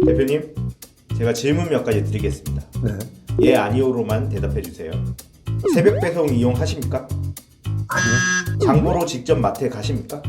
대표님, 제가 질문 몇 가지 드리겠습니다. 네. 예, 아니오로만 대답해 주세요. 새벽 배송 이용하십니까? 아니요. 장보러 직접 마트에 가십니까?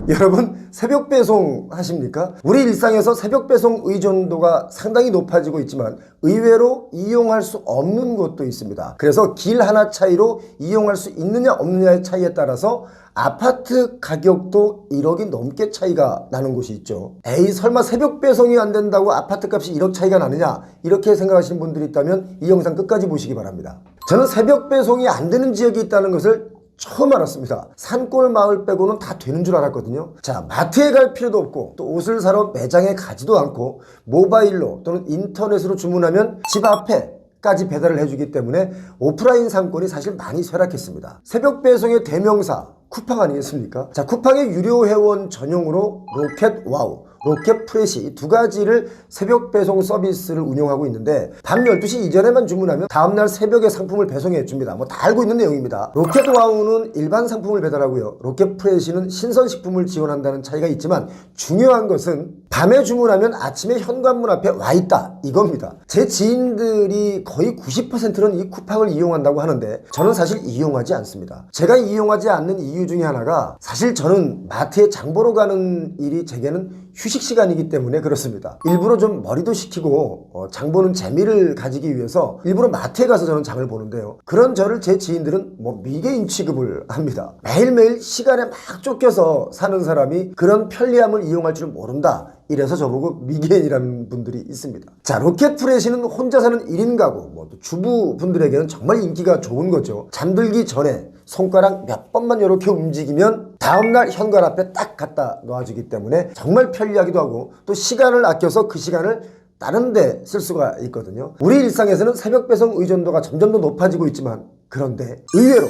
여러분, 새벽 배송 하십니까? 우리 일상에서 새벽 배송 의존도가 상당히 높아지고 있지만 의외로 이용할 수 없는 곳도 있습니다. 그래서 길 하나 차이로 이용할 수 있느냐 없느냐의 차이에 따라서 아파트 가격도 1억이 넘게 차이가 나는 곳이 있죠. 에이, 설마 새벽 배송이 안 된다고 아파트 값이 1억 차이가 나느냐, 이렇게 생각하시는 분들이 있다면 이 영상 끝까지 보시기 바랍니다. 저는 새벽 배송이 안 되는 지역이 있다는 것을 처음 알았습니다. 산골 마을 빼고는 다 되는 줄 알았거든요. 자, 마트에 갈 필요도 없고 또 옷을 사러 매장에 가지도 않고 모바일로 또는 인터넷으로 주문하면 집 앞에까지 배달을 해주기 때문에 오프라인 상권이 사실 많이 쇠락했습니다. 새벽 배송의 대명사 쿠팡 아니겠습니까? 자, 쿠팡의 유료 회원 전용으로 로켓와우, 로켓프레시 두 가지를 새벽 배송 서비스를 운영하고 있는데 밤 12시 이전에만 주문하면 다음날 새벽에 상품을 배송해 줍니다. 뭐 다 알고 있는 내용입니다. 로켓와우는 일반 상품을 배달하고요. 로켓프레시는 신선식품을 지원한다는 차이가 있지만 중요한 것은 밤에 주문하면 아침에 현관문 앞에 와 있다, 이겁니다. 제 지인들이 거의 90%는 이 쿠팡을 이용한다고 하는데 저는 사실 이용하지 않습니다. 제가 이용하지 않는 이유 중에 하나가 사실 저는 마트에 장 보러 가는 일이 제게는 휴식 시간이기 때문에 그렇습니다. 일부러 좀 머리도 식히고 장 보는 재미를 가지기 위해서 일부러 마트에 가서 저는 장을 보는데요. 그런 저를 제 지인들은 뭐 미개인 취급을 합니다. 매일매일 시간에 막 쫓겨서 사는 사람이 그런 편리함을 이용할 줄 모른다, 이래서 저보고 미개인이라는 분들이 있습니다. 자, 로켓프레시는 혼자 사는 1인 가구, 뭐 주부분들에게는 정말 인기가 좋은 거죠. 잠들기 전에 손가락 몇 번만 이렇게 움직이면 다음날 현관 앞에 딱 갖다 놓아주기 때문에 정말 편리하기도 하고 또 시간을 아껴서 그 시간을 다른 데 쓸 수가 있거든요. 우리 일상에서는 새벽 배송 의존도가 점점 더 높아지고 있지만 그런데 의외로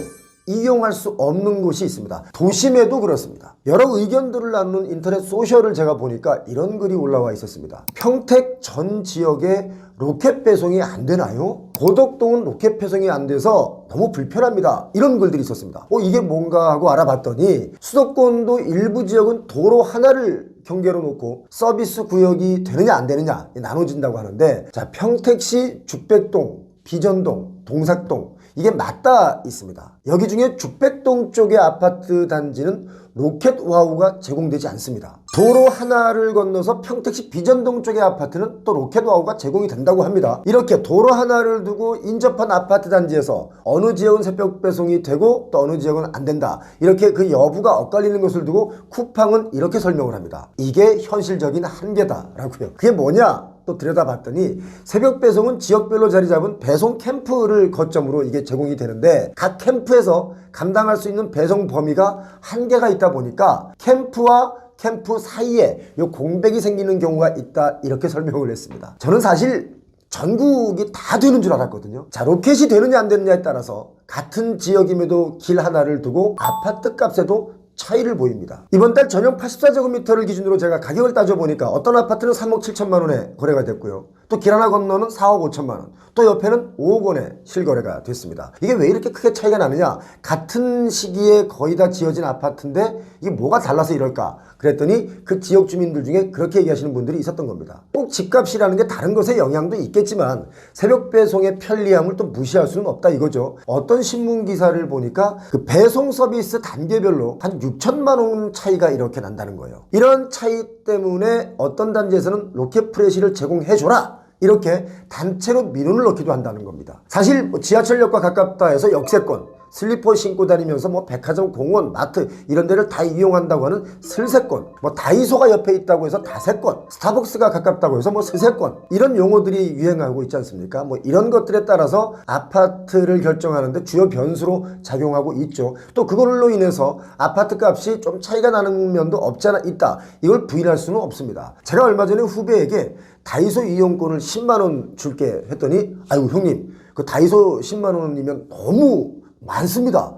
이용할 수 없는 곳이 있습니다. 도심에도 그렇습니다. 여러 의견들을 나누는 인터넷 소셜을 제가 보니까 이런 글이 올라와 있었습니다. 평택 전 지역에 로켓 배송이 안 되나요? 고덕동은 로켓 배송이 안 돼서 너무 불편합니다, 이런 글들이 있었습니다. 이게 뭔가 하고 알아봤더니 수도권도 일부 지역은 도로 하나를 경계로 놓고 서비스 구역이 되느냐 안 되느냐 나눠진다고 하는데, 자, 평택시 죽백동, 비전동, 동삭동, 이게 맞닿아 있습니다. 여기 중에 죽백동 쪽의 아파트 단지는 로켓와우가 제공되지 않습니다. 도로 하나를 건너서 평택시 비전동 쪽의 아파트는 또 로켓와우가 제공이 된다고 합니다. 이렇게 도로 하나를 두고 인접한 아파트 단지에서 어느 지역은 새벽 배송이 되고 또 어느 지역은 안 된다, 이렇게 그 여부가 엇갈리는 것을 두고 쿠팡은 이렇게 설명을 합니다. 이게 현실적인 한계다라고요. 그게 뭐냐? 또 들여다봤더니 새벽 배송은 지역별로 자리 잡은 배송 캠프를 거점으로 이게 제공이 되는데 각 캠프에서 감당할 수 있는 배송 범위가 한계가 있다 보니까 캠프와 캠프 사이에 요 공백이 생기는 경우가 있다, 이렇게 설명을 했습니다. 저는 사실 전국이 다 되는 줄 알았거든요. 자, 로켓이 되느냐 안 되느냐에 따라서 같은 지역임에도 길 하나를 두고 아파트 값에도 차이를 보입니다. 이번 달 전용 84제곱미터를 기준으로 제가 가격을 따져보니까 어떤 아파트는 3억 7천만 원에 거래가 됐고요. 또 길 하나 건너는 4억 5천만 원, 또 옆에는 5억 원에 실거래가 됐습니다. 이게 왜 이렇게 크게 차이가 나느냐? 같은 시기에 거의 다 지어진 아파트인데 이게 뭐가 달라서 이럴까? 그랬더니 그 지역 주민들 중에 그렇게 얘기하시는 분들이 있었던 겁니다. 꼭 집값이라는 게 다른 것에 영향도 있겠지만 새벽 배송의 편리함을 또 무시할 수는 없다, 이거죠. 어떤 신문 기사를 보니까 그 배송 서비스 단계별로 한 6천만 원 차이가 이렇게 난다는 거예요. 이런 차이 때문에 어떤 단지에서는 로켓프레시를 제공해줘라, 이렇게 단체로 민원을 넣기도 한다는 겁니다. 사실 지하철역과 가깝다 해서 역세권, 슬리퍼 신고 다니면서 백화점, 공원, 마트 이런 데를 다 이용한다고 하는 슬세권, 다이소가 옆에 있다고 해서 다세권, 스타벅스가 가깝다고 해서 스세권, 이런 용어들이 유행하고 있지 않습니까? 이런 것들에 따라서 아파트를 결정하는데 주요 변수로 작용하고 있죠. 또 그걸로 인해서 아파트 값이 좀 차이가 나는 면도 없지 않아 있다, 이걸 부인할 수는 없습니다. 제가 얼마 전에 후배에게 다이소 이용권을 10만 원 줄게 했더니, 아이고 형님, 그 다이소 10만 원이면 너무 많습니다.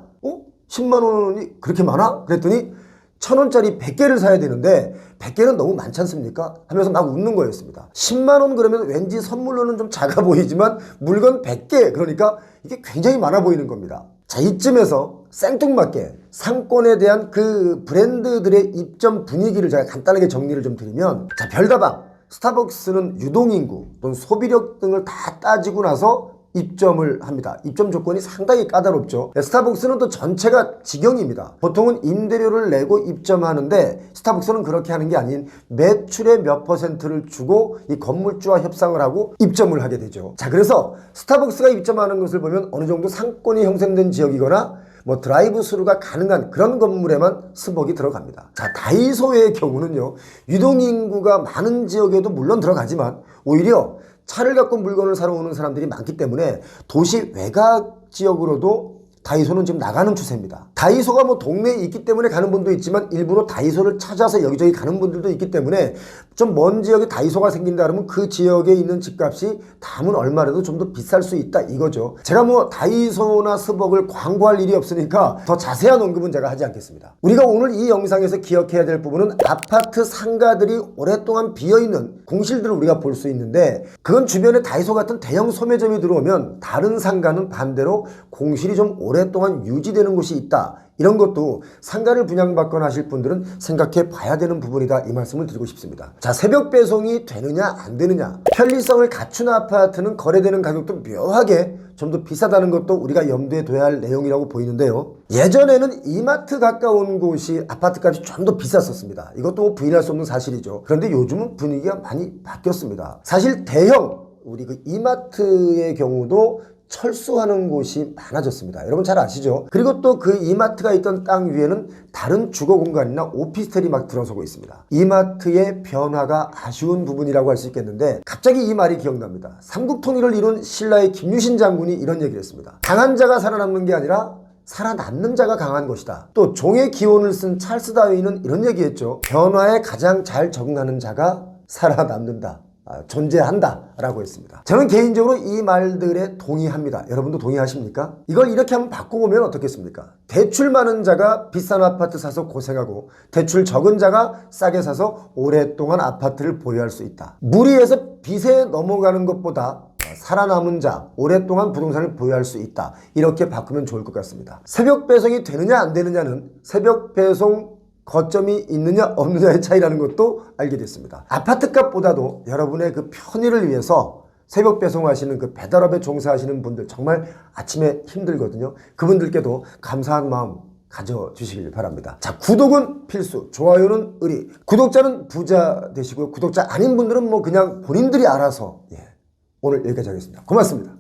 10만 원이 그렇게 많아? 그랬더니 1,000원짜리 100개를 사야 되는데 100개는 너무 많지 않습니까? 하면서 막 웃는 거였습니다. 10만 원 그러면 왠지 선물로는 좀 작아 보이지만 물건 100개, 그러니까 이게 굉장히 많아 보이는 겁니다. 자, 이쯤에서 생뚱맞게 상권에 대한 그 브랜드들의 입점 분위기를 제가 간단하게 정리를 좀 드리면, 자, 별다방, 스타벅스는 유동인구 또는 소비력 등을 다 따지고 나서 입점을 합니다. 입점 조건이 상당히 까다롭죠. 스타벅스는 또 전체가 직영입니다. 보통은 임대료를 내고 입점하는데 스타벅스는 그렇게 하는 게 아닌 매출의 몇 %를 주고 이 건물주와 협상을 하고 입점을 하게 되죠. 자, 그래서 스타벅스가 입점하는 것을 보면 어느 정도 상권이 형성된 지역이거나 뭐 드라이브 스루가 가능한 그런 건물에만 스벅이 들어갑니다. 자, 다이소의 경우는요, 유동인구가 많은 지역에도 물론 들어가지만 오히려 차를 갖고 물건을 사러 오는 사람들이 많기 때문에 도시 외곽 지역으로도 다이소는 지금 나가는 추세입니다. 다이소가 뭐 동네에 있기 때문에 가는 분도 있지만 일부러 다이소를 찾아서 여기저기 가는 분들도 있기 때문에 좀 먼 지역에 다이소가 생긴다 그러면 그 지역에 있는 집값이 다음은 얼마라도 좀 더 비쌀 수 있다 이거죠. 제가 뭐 다이소나 스벅을 광고할 일이 없으니까 더 자세한 언급은 제가 하지 않겠습니다. 우리가 오늘 이 영상에서 기억해야 될 부분은 아파트 상가들이 오랫동안 비어있는 공실들을 우리가 볼 수 있는데, 그건 주변에 다이소 같은 대형 소매점이 들어오면 다른 상가는 반대로 공실이 좀 오랫동안 유지되는 곳이 있다. 이런 것도 상가를 분양받거나 하실 분들은 생각해 봐야 되는 부분이다, 이 말씀을 드리고 싶습니다. 자, 새벽 배송이 되느냐 안 되느냐, 편리성을 갖춘 아파트는 거래되는 가격도 묘하게 좀 더 비싸다는 것도 우리가 염두에 둬야 할 내용이라고 보이는데요. 예전에는 이마트 가까운 곳이 아파트값이 좀 더 비쌌었습니다. 이것도 부인할 수 없는 사실이죠. 그런데 요즘은 분위기가 많이 바뀌었습니다. 사실 대형 우리 그 이마트의 경우도 철수하는 곳이 많아졌습니다. 여러분 잘 아시죠? 그리고 또 그 이마트가 있던 땅 위에는 다른 주거 공간이나 오피스텔이 막 들어서고 있습니다. 이마트의 변화가 아쉬운 부분이라고 할 수 있겠는데, 갑자기 이 말이 기억납니다. 삼국통일을 이룬 신라의 김유신 장군이 이런 얘기를 했습니다. 강한 자가 살아남는 게 아니라 살아남는 자가 강한 것이다. 또 종의 기원을 쓴 찰스 다윈은 이런 얘기했죠. 변화에 가장 잘 적응하는 자가 살아남는다. 존재한다 라고 했습니다. 저는 개인적으로 이 말들에 동의합니다. 여러분도 동의하십니까? 이걸 이렇게 한번 바꿔보면 어떻겠습니까? 대출 많은 자가 비싼 아파트 사서 고생하고 대출 적은 자가 싸게 사서 오랫동안 아파트를 보유할 수 있다. 무리해서 빚에 넘어가는 것보다 살아남은 자, 오랫동안 부동산을 보유할 수 있다. 이렇게 바꾸면 좋을 것 같습니다. 새벽 배송이 되느냐 안 되느냐는 새벽 배송 거점이 있느냐 없느냐의 차이라는 것도 알게 됐습니다. 아파트값보다도 여러분의 그 편의를 위해서 새벽 배송하시는 그 배달업에 종사하시는 분들, 정말 아침에 힘들거든요. 그분들께도 감사한 마음 가져주시길 바랍니다. 자, 구독은 필수, 좋아요는 의리. 구독자는 부자 되시고요. 구독자 아닌 분들은 뭐 그냥 본인들이 알아서. 오늘 여기까지 하겠습니다. 고맙습니다.